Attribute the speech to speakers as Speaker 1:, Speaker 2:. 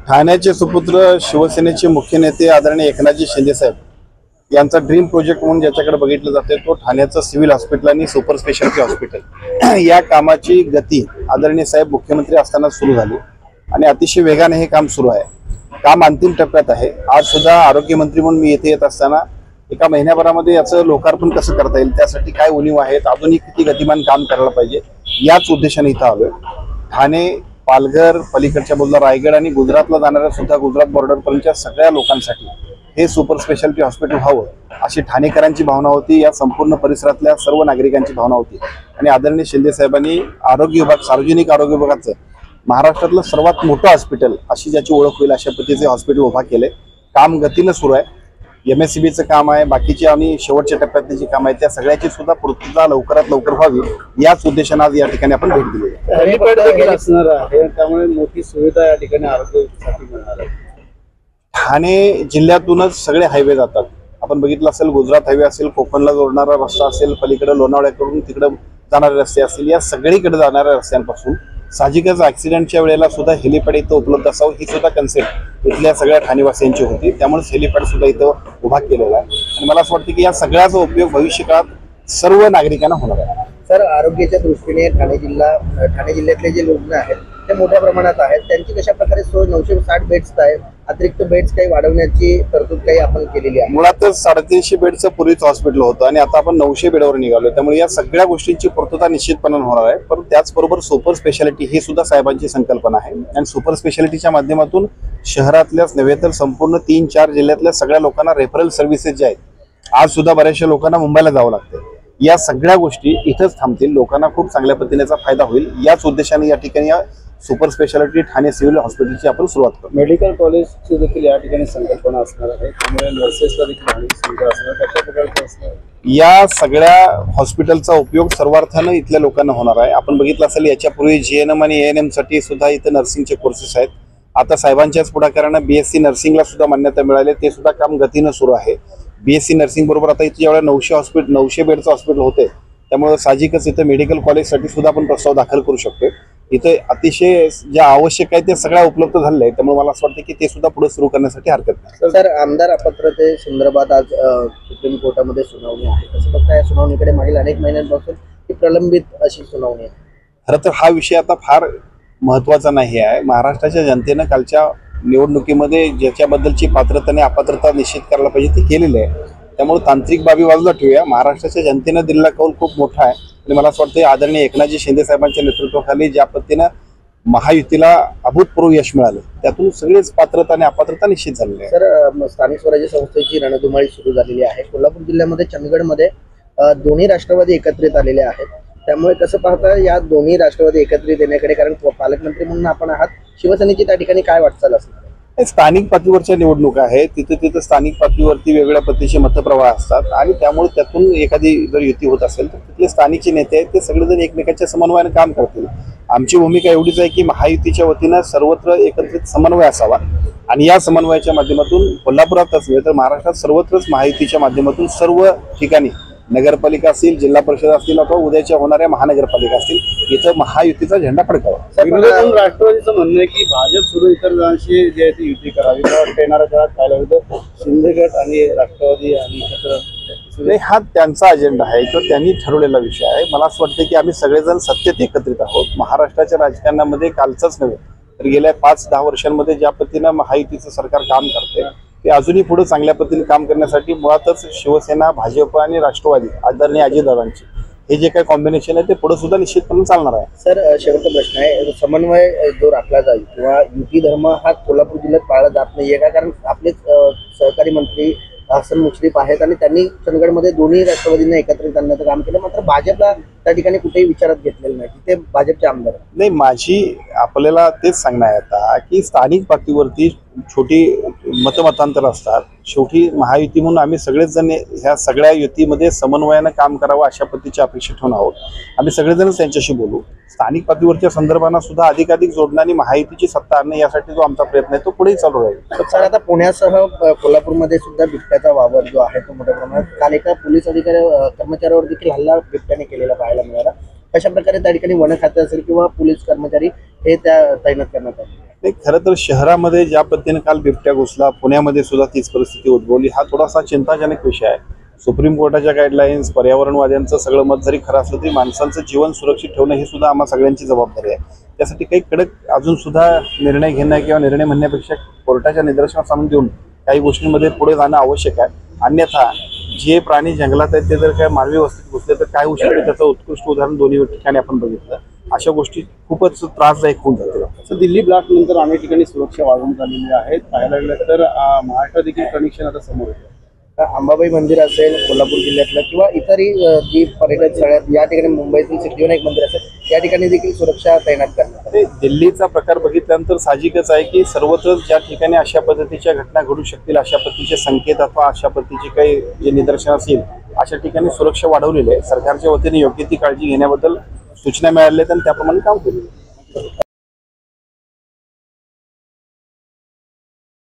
Speaker 1: ठाण्याचे सुपुत्र शिवसेनेचे मुख्य नेते आदरणीय एकनाथजी शिंदे साहेब यांचा ड्रीम प्रोजेक्ट म्हणून ज्याच्याकडे बघितलं जाते तो ठाण्याचं सिव्हिल हॉस्पिटल आणि सुपर स्पेशालिटी हॉस्पिटल या कामाची गती आदरणीय साहेब मुख्यमंत्री असताना सुरू झाली आणि अतिशय वेगाने हे काम सुरू आहे. काम अंतिम टप्प्यात आहे. आज सुद्धा आरोग्यमंत्री म्हणून मी येथे येत असताना एका महिन्याभरामध्ये याचं लोकार्पण कसं करता येईल, त्यासाठी काय उणीव आहेत, अजूनही किती गतिमान काम करायला पाहिजे, याच उद्देशाने इथं आलोय. ठाणे, पालघर, पलीकडच्या बोलला रायगड आणि गुजरातला जाणाऱ्या सुद्धा गुजरात बॉर्डरपर्यंतच्या सगळ्या लोकांसाठी हे सुपर स्पेशालिटी हॉस्पिटल व्हावं अशी ठाणेकरांची भावना होती. या संपूर्ण परिसरातल्या सर्व नागरिकांची भावना होती आणि आदरणीय शिंदे साहेबांनी आरोग्य विभाग, सार्वजनिक आरोग्य विभागाचं महाराष्ट्रातलं सर्वात मोठं हॉस्पिटल अशी ज्याची ओळख होईल अशा पद्धतीचे हॉस्पिटल उभा केले. काम गतीनं सुरू आहे. MSCBचं काम आहे, बाकीचे आणि शेवटच्या टप्प्यातली जी काम आहे त्या सगळ्याची सुद्धा पूर्तता लवकरात लवकर व्हावी याच उद्देशाने आज या ठिकाणी आपण भेट दिली.
Speaker 2: हेलिपॅड देखील असणार आहे, त्यामुळे मोठी सुविधा या ठिकाणी आरोग्यासाठी मिळणार आहे.
Speaker 1: ठाणे जिल्ह्यातूनच सगळे हायवे जातात. आपण बघितलं असेल, गुजरात हायवे असेल, कोकणला जोडणारा रस्ता असेल, पलीकडे लोणावळ्याकडून तिकडे जाणारे रस्ते असतील, या सगळीकडे जाणाऱ्या रस्त्यांपासून साहजिकच ऍक्सिडेंटच्या वेळेला सुद्धा हेलिपॅड इथं उपलब्ध असावं ही सुद्धा कन्सेप्ट इथल्या सगळ्या ठाणेवासियांची होती. त्यामुळे हेलिपॅड सुद्धा इथं उभा केलेला आहे आणि मला असं वाटतं की या सगळ्याचा उपयोग भविष्यकाळात सर्व नागरिकांना होणार आहे.
Speaker 3: सर, आरोग्याच्या दृष्टीने ठाणे जिल्ह्यातले जे रुग्ण आहेत ते मोठ्या प्रमाणात आहेत. त्यांची कशा प्रकारे सोय 960 बेड्स आहेत, अतिरिक्त बेड्स काही वाढवण्याची तरतूद काही आपण केलेली आहे.
Speaker 1: मुळातच 350 बेडचं पूर्वीच हॉस्पिटल होतं आणि आता आपण 900 बेडवर निघालो. त्यामुळे या सगळ्या गोष्टींची पूर्तता निश्चितपणे होणार आहे. पण त्याचबरोबर सुपर स्पेशालिटी ही सुद्धा साहेबांची संकल्पना आहे आणि सुपर स्पेशालिटीच्या माध्यमातून शहरातल्याच नव्हे तर संपूर्ण 3-4 जिल्ह्यातल्या सगळ्या लोकांना रेफरल सर्व्हिसेस ज्या आहेत, आज सुद्धा बऱ्याचशा लोकांना मुंबईला जावं लागतं, या सगळ्या गोष्टी इथंच थांबतील. लोकांना खूप चांगल्या पद्धतीचा फायदा होईल. याच उद्देशाने या ठिकाणी या सुपर स्पेशालिटी ठाणे सिव्हिल हॉस्पिटलची आपण सुरुवात करू.
Speaker 2: मेडिकल कॉलेजची देखील या ठिकाणी संकल्पना असणार आहे, त्यामुळे नर्सेसला देखील चांगली सुविधा असणार. कशा प्रकारचं असणार
Speaker 1: या सगळ्या हॉस्पिटलचा उपयोग सर्वार्थानं इथल्या लोकांना होणार आहे. आपण बघितलं असेल, याच्यापूर्वी GNM आणि ANM साठी सुद्धा इथं नर्सिंगचे कोर्सेस आहेत. आता साहेबांच्याच पुढाकारानं BSc नर्सिंगला सुद्धा मान्यता मिळाली. ते सुद्धा काम गतीनं सुरू आहे. BSc नर्सिंग बरोबर आता इथे जेवढ्या 900 बेडचं हॉस्पिटल होते, त्यामुळे साहजिकच इथं मेडिकल कॉलेजसाठी सुद्धा आपण प्रस्ताव दाखल करू शकतो. इथे अतिशय ज्या आवश्यक आहे ते सगळ्या उपलब्ध झालेलं आहे. त्यामुळे मला असं वाटतं की ते सुद्धा पुढे सुरू करण्यासाठी हरकत नाही.
Speaker 3: सर, आमदार अपात्रते संदर्भात आज सुप्रीम कोर्टामध्ये सुनावणी आहे. कसं बघता या सुनावणीकडे? मागील अनेक महिन्यांपासून ही प्रलंबित अशी सुनावणी आहे.
Speaker 1: खरं तर हा विषय आता फार महत्वाचा नाही आहे. महाराष्ट्राच्या जनतेनं कालच्या निवडणुकीमध्ये ज्याच्याबद्दलची पात्रता आणि अपात्रता निश्चित करायला पाहिजे ती केलेली आहे. त्यामुळे तांत्रिक बाबी बाजूला ठेवूया. महाराष्ट्राच्या जनतेनं दिलेला कौल खूप मोठा आहे आणि मला असं वाटतं आदरणीय एकनाथजी शिंदे साहेबांच्या नेतृत्वाखाली ज्या पद्धतीनं महायुतीला अभूतपूर्व यश मिळालं, त्यातून सगळेच पात्रता आणि अपात्रता निश्चित झालेली आहे.
Speaker 3: सर, स्थानिक स्वराज्य संस्थेची रणधुमाळी सुरू झालेली आहे. कोल्हापूर जिल्ह्यामध्ये चंदगडमध्ये दोन्ही राष्ट्रवादी एकत्रित आलेले आहेत. त्यामुळे कसं पाहता या दोन्ही राष्ट्रवादी एकत्रित येण्याकडे? कारण पालकमंत्री म्हणून आपण आहात, शिवसेनेची त्या ठिकाणी काय वाटचाल असणार?
Speaker 1: स्थानिक पातळीवरच्या निवडणुका आहेत, तिथं स्थानिक पातळीवरती वेगवेगळ्या पद्धतीचे मतप्रवाह असतात आणि त्यामुळे त्यातून एखादी जर युती होत असेल तर तिथले स्थानिकचे नेते आहेत ते सगळेजण एकमेकांच्या समन्वयाने काम करतील. आमची भूमिका एवढीच आहे की महायुतीच्या वतीनं सर्वत्र एकत्रित समन्वय असावा आणि या समन्वयाच्या माध्यमातून कोल्हापुरातच नव्हे तर महाराष्ट्रात सर्वत्रच महायुतीच्या माध्यमातून सर्व ठिकाणी नगरपालिका असतील, जिल्हा परिषद असतील अथवा उद्याच्या होणाऱ्या महानगरपालिका असतील, इथं महायुतीचा झेंडा फडकावा.
Speaker 2: राष्ट्रवादीचं म्हणणं आहे की भाजप सुरू इतर जणांशी जे आहे ती युती करावी. येणाऱ्या काळात पाहायला होतं शिंदे गट आणि राष्ट्रवादी आणि एकत्र,
Speaker 1: हा त्यांचा अजेंडा आहे किंवा त्यांनी ठरवलेला विषय आहे. मला असं वाटतं की आम्ही सगळेजण सत्तेत एकत्रित आहोत. महाराष्ट्राच्या राजकारणामध्ये कालचंच नव्हे तर गेल्या 5-10 वर्षांमध्ये ज्या पद्धतीनं महायुतीचं सरकार काम करते ते अजूनही पुढे चांगल्या पद्धतीने काम करण्यासाठी मुळातच शिवसेना, भाजप आणि राष्ट्रवादी आदरणीय अजितदादांची हे जे काही कॉम्बिनेशन आहे ते पुढे सुद्धा निश्चितपणे चालणार आहे.
Speaker 3: सर, शेवटचा प्रश्न आहे, समन्वय जो राखला जाईल किंवा युती धर्म हा कोल्हापूर जिल्ह्यात पाळला जात नाहीये का? कारण आपलेच सहकारी मंत्री हसन मुश्रीफ आहेत आणि त्यांनी चंदगडमध्ये दोन्ही राष्ट्रवादींना एकत्रित आणण्याचं काम केलं, मात्र भाजपला त्या ठिकाणी कुठेही विचारात घेतलेलं नाही. ते भाजपचे आमदार नाही.
Speaker 1: माझी आपल्याला तेच सांगणं आहे आता की स्थानिक पातळीवरती छोटी मतमतांतर असतात. शेवटी महायुती म्हणून आम्ही सगळेच जण ह्या सगळ्या युतीमध्ये समन्वयानं काम करावं अशा पद्धतीची अपेक्षा ठेवून आहोत. आम्ही सगळेजण त्यांच्याशी बोलू. स्थानिक पातळीवरच्या संदर्भांना सुद्धा अधिकाधिक जोडणं आणि महायुतीची सत्ता आणणं यासाठी जो आमचा प्रयत्न आहे तो पुढेही चालू राहील.
Speaker 3: सर, आता पुण्यासह कोल्हापूरमध्ये सुद्धा बिबट्याचा वावर जो आहे तो मोठ्या प्रमाणात काल एका पोलीस कर्मचाऱ्यावर देखील हल्ला बिबट्याने केलेला पाहायला मिळाला. कशा प्रकारे त्या ठिकाणी वन खाते असेल किंवा पोलीस कर्मचारी हे त्या तैनात करण्यात आले?
Speaker 1: नाही, खरं तर शहरामध्ये ज्या पद्धतीने काल बिबट्या घुसला, पुण्यामध्ये सुद्धा तीच परिस्थिती उद्भवली, हा थोडासा चिंताजनक विषय आहे. सुप्रीम कोर्टाच्या गाईडलाईन्स, पर्यावरणवाद्यांचं सगळं मत जरी खरं असलं तरी माणसांचं जीवन सुरक्षित ठेवणं ही सुद्धा आम्हा सगळ्यांची जबाबदारी आहे. त्यासाठी काही कडक अजून सुद्धा निर्णय घेणं किंवा निर्णय म्हणण्यापेक्षा कोर्टाच्या निदर्शनास आणून देऊन काही गोष्टींमध्ये पुढे जाणं आवश्यक आहे. अन्यथा जे प्राणी जंगलात आहेत ते जर काय मानवी वस्तीत घुसले तर काय होऊ शकते त्याचं उत्कृष्ट उदाहरण दोन्ही ठिकाणी आपण बघितलं. अशा गोष्टी खूपच त्रासदायक होऊन जातील.
Speaker 2: तर दिल्ली ब्लॉक नंतर अनेक ठिकाणी सुरक्षा वाढवण्यात आलेली आहे. पाहायला गेलं तर महाराष्ट्र देखील कनेक्शन आता समोर येतं.
Speaker 3: अंबाबाई मंदिर असेल कोल्हापूर जिल्ह्यातलं किंवा इतरही जी पर्यटन स्थळ आहेत या ठिकाणी मुंबईतील सिद्धिविनायक मंदिर असेल या ठिकाणी देखील सुरक्षा तैनात करण्यात.
Speaker 1: दिल्लीचा प्रकार बघितल्यानंतर साहजिकच आहे की सर्वत्र ज्या ठिकाणी अशा पद्धतीच्या घटना घडू शकतील, अशा पद्धतीचे संकेत अथवा अशा पद्धतीचे काही जे निदर्शन असेल अशा ठिकाणी सुरक्षा वाढवलेली आहे. सरकारच्या वतीने योग्य ती काळजी घेण्याबद्दल सूचना मिळाल्या आणि त्याप्रमाणे काम केले.